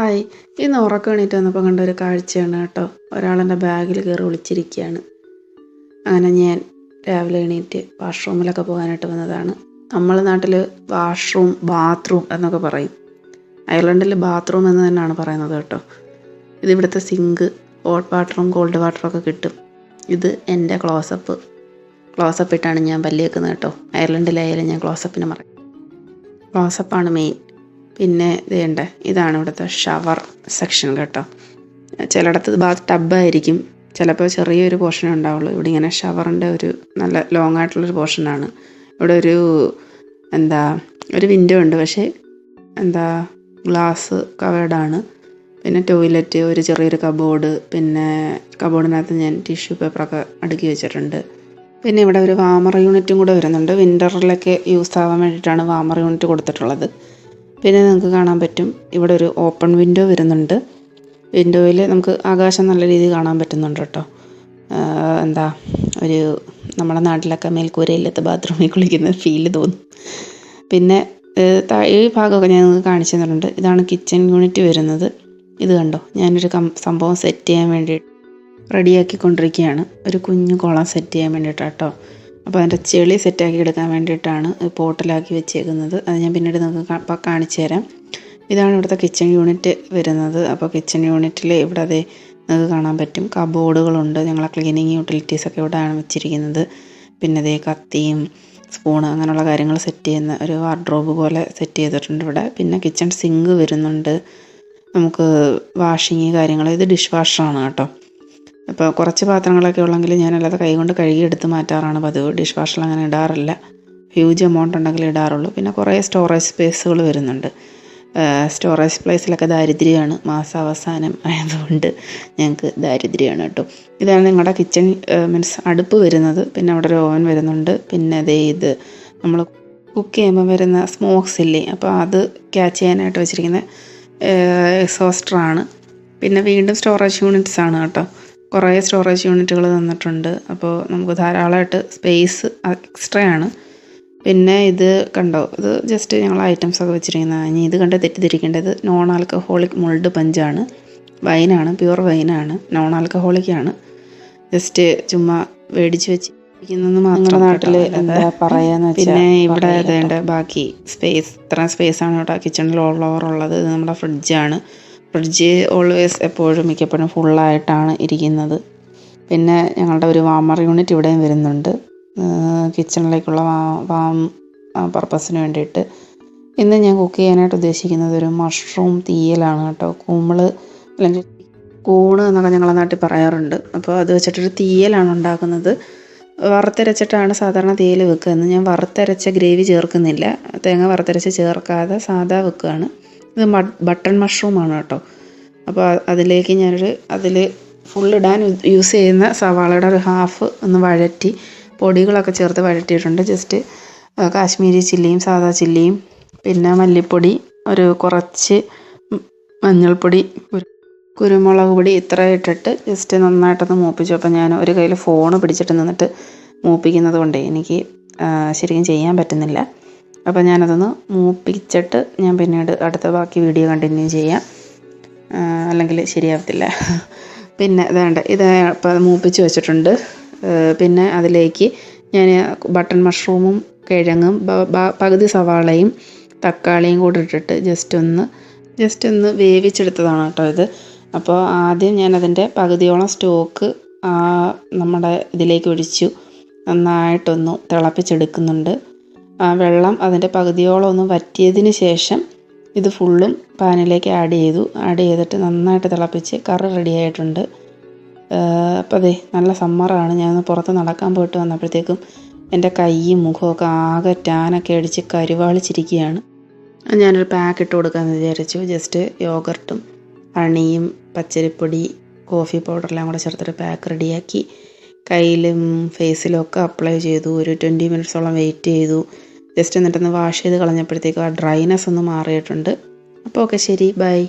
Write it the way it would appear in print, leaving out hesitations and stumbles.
Hi. ഇന്ന് ഉറക്കം എണീറ്റ് വന്നപ്പോൾ കണ്ട ഒരു കാഴ്ചയാണ് കേട്ടോ. ഒരാളെൻ്റെ ബാഗിൽ കയറി ഒളിച്ചിരിക്കുകയാണ്. അങ്ങനെ ഞാൻ രാവിലെ എണീറ്റ് വാഷ്റൂമിലൊക്കെ പോകാനായിട്ട് വന്നതാണ്. നമ്മളെ നാട്ടിൽ വാഷ്റൂം, ബാത്റൂം എന്നൊക്കെ പറയും. അയർലൻഡിൽ ബാത്റൂം എന്ന് തന്നെയാണ് പറയുന്നത് കേട്ടോ. ഇതിവിടുത്തെ സിങ്ക്, ഹോട്ട് വാട്ടറും കോൾഡ് വാട്ടറും ഒക്കെ കിട്ടും. ഇത് എൻ്റെ ക്ലോസപ്പ് ഇട്ടാണ് ഞാൻ പല്ല് വെക്കുന്നത് കേട്ടോ. അയർലൻഡിലായാലും ഞാൻ ക്ലോസപ്പിന് പറയും. ക്ലോസപ്പാണ് മെയിൻ. പിന്നെ ഇതേണ്ട, ഇതാണ് ഇവിടുത്തെ ഷവർ സെക്ഷൻ കേട്ടോ. ചിലയിടത്ത് ബാത്ത് ടബ്ബായിരിക്കും, ചിലപ്പോൾ ചെറിയൊരു പോർഷനേ ഉണ്ടാവുള്ളൂ. ഇവിടെ ഇങ്ങനെ ഷവറിൻ്റെ ഒരു നല്ല ലോങ് ആയിട്ടുള്ളൊരു പോർഷനാണ്. ഇവിടെ ഒരു വിൻഡോ ഉണ്ട്, പക്ഷേ ഗ്ലാസ് കവേർഡാണ്. പിന്നെ ടോയ്ലറ്റ്, ഒരു ചെറിയൊരു കബോർഡ്, പിന്നെ കബോർഡിനകത്ത് ഞാൻ ടിഷ്യൂ പേപ്പറൊക്കെ അടുക്കി വെച്ചിട്ടുണ്ട്. പിന്നെ ഇവിടെ ഒരു വാമർ യൂണിറ്റും കൂടെ വരുന്നുണ്ട്. വിൻ്ററിലൊക്കെ യൂസ് ആവാൻ വേണ്ടിയിട്ടാണ് വാമർ യൂണിറ്റ് കൊടുത്തിട്ടുള്ളത്. പിന്നെ നിങ്ങൾക്ക് കാണാൻ പറ്റും, ഇവിടെ ഒരു ഓപ്പൺ വിൻഡോ വരുന്നുണ്ട്. വിൻഡോയിൽ നമുക്ക് ആകാശം നല്ല രീതിയിൽ കാണാൻ പറ്റുന്നുണ്ട് കേട്ടോ. നമ്മുടെ നാട്ടിലൊക്കെ മേൽക്കൂരയില്ലാത്ത ബാത്റൂമിൽ കുളിക്കുന്ന ഫീല് തോന്നും. പിന്നെ ഈ ഭാഗമൊക്കെ ഞാൻ നിങ്ങൾക്ക് കാണിച്ചു തന്നിട്ടുണ്ട്. ഇതാണ് കിച്ചൺ യൂണിറ്റ് വരുന്നത്. ഇത് കണ്ടോ, ഞാനൊരു സംഭവം സെറ്റ് ചെയ്യാൻ വേണ്ടി റെഡിയാക്കിക്കൊണ്ടിരിക്കുകയാണ്. ഒരു കുഞ്ഞു കുളം സെറ്റ് ചെയ്യാൻ വേണ്ടിയിട്ടാണ് കേട്ടോ. അപ്പോൾ അതിൻ്റെ ചെളി സെറ്റാക്കി എടുക്കാൻ വേണ്ടിയിട്ടാണ് പോട്ടിലാക്കി വെച്ചേക്കുന്നത്. അത് ഞാൻ പിന്നീട് നിങ്ങൾക്ക് കാണിച്ചു തരാം. ഇതാണ് ഇവിടുത്തെ കിച്ചൺ യൂണിറ്റ് വരുന്നത്. അപ്പോൾ കിച്ചൺ യൂണിറ്റിൽ ഇവിടെ നിങ്ങൾക്ക് കാണാൻ പറ്റും കബോർഡുകളുണ്ട്. ഞങ്ങളെ ക്ലീനിങ് യൂട്ടിലിറ്റീസൊക്കെ ഇവിടെയാണ് വെച്ചിരിക്കുന്നത്. പിന്നെ കത്തിയും സ്പൂണ് അങ്ങനെയുള്ള കാര്യങ്ങൾ സെറ്റ് ചെയ്യുന്ന ഒരു വാർഡ്രോബ് പോലെ സെറ്റ് ചെയ്തിട്ടുണ്ട് ഇവിടെ. പിന്നെ കിച്ചൺ സിങ്ക് വരുന്നുണ്ട്. നമുക്ക് വാഷിങ് കാര്യങ്ങൾ, ഇത് ഡിഷ് വാഷറാണ് കേട്ടോ. അപ്പോൾ കുറച്ച് പാത്രങ്ങളൊക്കെ ഉള്ളെങ്കിൽ ഞാനല്ലാതെ കൈകൊണ്ട് കഴുകി എടുത്ത് മാറ്റാറാണ് പതിവ്. ഡിഷ് വാഷറിൽ അങ്ങനെ ഇടാറില്ല. ഹ്യൂജ് എമൗണ്ട് ഉണ്ടെങ്കിൽ ഇടാറുള്ളൂ. പിന്നെ കുറേ സ്റ്റോറേജ് സ്പേസുകൾ വരുന്നുണ്ട്. സ്റ്റോറേജ് പ്ലേസിലൊക്കെ ദാരിദ്ര്യമാണ്. മാസാവസാനം ആയതുകൊണ്ട് ഞങ്ങൾക്ക് ദാരിദ്ര്യമാണ് കേട്ടോ. ഇതാണ് നിങ്ങളുടെ കിച്ചൺ അടുപ്പ് വരുന്നത്. പിന്നെ അവിടെ ഒരു ഓവൻ വരുന്നുണ്ട്. പിന്നെ ഇത് നമ്മൾ കുക്ക് ചെയ്യുമ്പോൾ വരുന്ന സ്മോക്സ് ഇല്ലേ, അപ്പോൾ അത് ക്യാച്ച് ചെയ്യാനായിട്ട് വെച്ചിരിക്കുന്ന എക്സോസ്റ്ററാണ്. പിന്നെ വീണ്ടും സ്റ്റോറേജ് യൂണിറ്റ്സ് ആണ് കേട്ടോ. കുറേ സ്റ്റോറേജ് യൂണിറ്റുകൾ തന്നിട്ടുണ്ട്. അപ്പോൾ നമുക്ക് ധാരാളമായിട്ട് സ്പേസ് എക്സ്ട്രാ ആണ്. പിന്നെ ഇത് കണ്ടോ, ഇത് ജസ്റ്റ് ഞങ്ങൾ ഐറ്റംസൊക്കെ വെച്ചിരിക്കുന്നതാണ്. ഇനി ഇത് കണ്ട് തെറ്റിദ്ധരിക്കേണ്ടത് നോൺ ആൽക്കഹോളിക് മുൾഡ് പഞ്ചാണ്. വൈനാണ്, പ്യുവർ വൈനാണ്, നോൺ ആൽക്കഹോളിക്കാണ്. ജസ്റ്റ് ചുമ്മാ മേടിച്ച് വെച്ചിരിക്കുന്നതെന്ന് മാത്രം. നാട്ടിൽ എന്താ പറയാന്ന് വെച്ചാൽ, പിന്നെ ഇവിടെ അതേണ്ട ബാക്കി സ്പേസ്, ഇത്രയും സ്പേസാണ് ഇവിടെ കിച്ചണിൽ ഓൾ ഓവർ ഉള്ളത്. ഇത് നമ്മുടെ ഫ്രിഡ്ജാണ്. ഫ്രിഡ്ജ് എപ്പോഴും മിക്കപ്പോഴും ഫുള്ളായിട്ടാണ് ഇരിക്കുന്നത്. പിന്നെ ഞങ്ങളുടെ ഒരു വാമർ യൂണിറ്റ് ഇവിടെയും വരുന്നുണ്ട്, കിച്ചണിലേക്കുള്ള പർപ്പസിന് വേണ്ടിയിട്ട്. ഇന്ന് ഞാൻ കുക്ക് ചെയ്യാനായിട്ട് ഉദ്ദേശിക്കുന്നത് ഒരു മഷ്റൂം തീയലാണ് കേട്ടോ. കുമിള് അല്ലെങ്കിൽ കൂണ് എന്നൊക്കെ ഞങ്ങളുടെ നാട്ടിൽ പറയാറുണ്ട്. അപ്പോൾ അത് വെച്ചിട്ടൊരു തീയലാണ് ഉണ്ടാക്കുന്നത്. വറുത്തരച്ചിട്ടാണ് സാധാരണ തീയൽ വെക്കുന്നത്. ഞാൻ വറുത്തരച്ച ഗ്രേവി ചേർക്കുന്നില്ല, തേങ്ങ വറുത്തരച്ച് ചേർക്കാതെ സാധാ വെക്കുകയാണ്. ഇത് ബട്ടൺ മഷ്റൂമാണ് കേട്ടോ. അപ്പോൾ അതിലേക്ക് അതിൽ ഫുള്ളിടാൻ യൂസ് ചെയ്യുന്ന സവാളയുടെ ഒരു ഹാഫ് ഒന്ന് വഴറ്റി പൊടികളൊക്കെ ചേർത്ത് വഴറ്റിയിട്ടുണ്ട്. ജസ്റ്റ് കാശ്മീരി ചില്ലിയും സാദാ ചില്ലിയും പിന്നെ മല്ലിപ്പൊടി, ഒരു കുറച്ച് മഞ്ഞൾപ്പൊടി, കുരുമുളക് പൊടി ഇത്ര ഇട്ടിട്ട് ജസ്റ്റ് നന്നായിട്ടൊന്ന് മൂപ്പിച്ചു. അപ്പോൾ ഞാൻ ഒരു കയ്യിൽ ഫോണ് പിടിച്ചിട്ട് നിന്നിട്ട് മൂപ്പിക്കുന്നത് കൊണ്ടേ എനിക്ക് ശരിക്കും ചെയ്യാൻ പറ്റുന്നില്ല. അപ്പോൾ ഞാനതൊന്ന് മൂപ്പിച്ചിട്ട് ഞാൻ പിന്നീട് അടുത്ത ബാക്കി വീഡിയോ കണ്ടിന്യൂ ചെയ്യാം, അല്ലെങ്കിൽ ശരിയാവത്തില്ല. പിന്നെ ഇത് ഇപ്പോൾ മൂപ്പിച്ച് വെച്ചിട്ടുണ്ട്. പിന്നെ അതിലേക്ക് ഞാൻ ബട്ടൺ മഷ്റൂമും കിഴങ്ങും പകുതി സവാളയും തക്കാളിയും കൂടി ഇട്ടിട്ട് ജസ്റ്റ് ഒന്ന് വേവിച്ചെടുത്തതാണ് കേട്ടോ ഇത്. അപ്പോൾ ആദ്യം ഞാൻ അതിൻ്റെ പകുതിയോളം സ്റ്റോക്ക് നമ്മുടെ ഇതിലേക്ക് ഒഴിച്ചു നന്നായിട്ടൊന്ന് തിളപ്പിച്ചെടുക്കുന്നുണ്ട്. വെള്ളം അതിൻ്റെ പകുതിയോളം ഒന്ന് വറ്റിയതിന് ശേഷം ഇത് ഫുള്ളും പാനിലേക്ക് ആഡ് ചെയ്തിട്ട് നന്നായിട്ട് തിളപ്പിച്ച് കറി റെഡി ആയിട്ടുണ്ട്. അപ്പോൾ നല്ല സമ്മറാണ്. ഞാനൊന്ന് പുറത്ത് നടക്കാൻ പോയിട്ട് വന്നപ്പോഴത്തേക്കും എൻ്റെ കൈയും മുഖമൊക്കെ ആകെ ടാനൊക്കെ അടിച്ച് കരുവാളിച്ചിരിക്കുകയാണ്. ഞാനൊരു പാക്ക് ഇട്ട് കൊടുക്കാമെന്ന് വിചാരിച്ചു. ജസ്റ്റ് യോഗർട്ടും ഹണിയും പച്ചരിപ്പൊടി കോഫി പൗഡറെല്ലാം കൂടെ ചേർത്തൊരു പാക്ക് റെഡിയാക്കി കയ്യിലും ഫേസിലും ഒക്കെ അപ്ലൈ ചെയ്തു. ഒരു 20 മിനിറ്റ്സോളം വെയിറ്റ് ചെയ്തു. ജസ്റ്റ് എന്നിട്ടൊന്ന് വാഷ് ചെയ്ത് കളഞ്ഞപ്പോഴത്തേക്കും ആ ഡ്രൈനെസ് ഒന്ന് മാറിയിട്ടുണ്ട്. അപ്പോൾ ഓക്കെ, ശരി, ബൈ.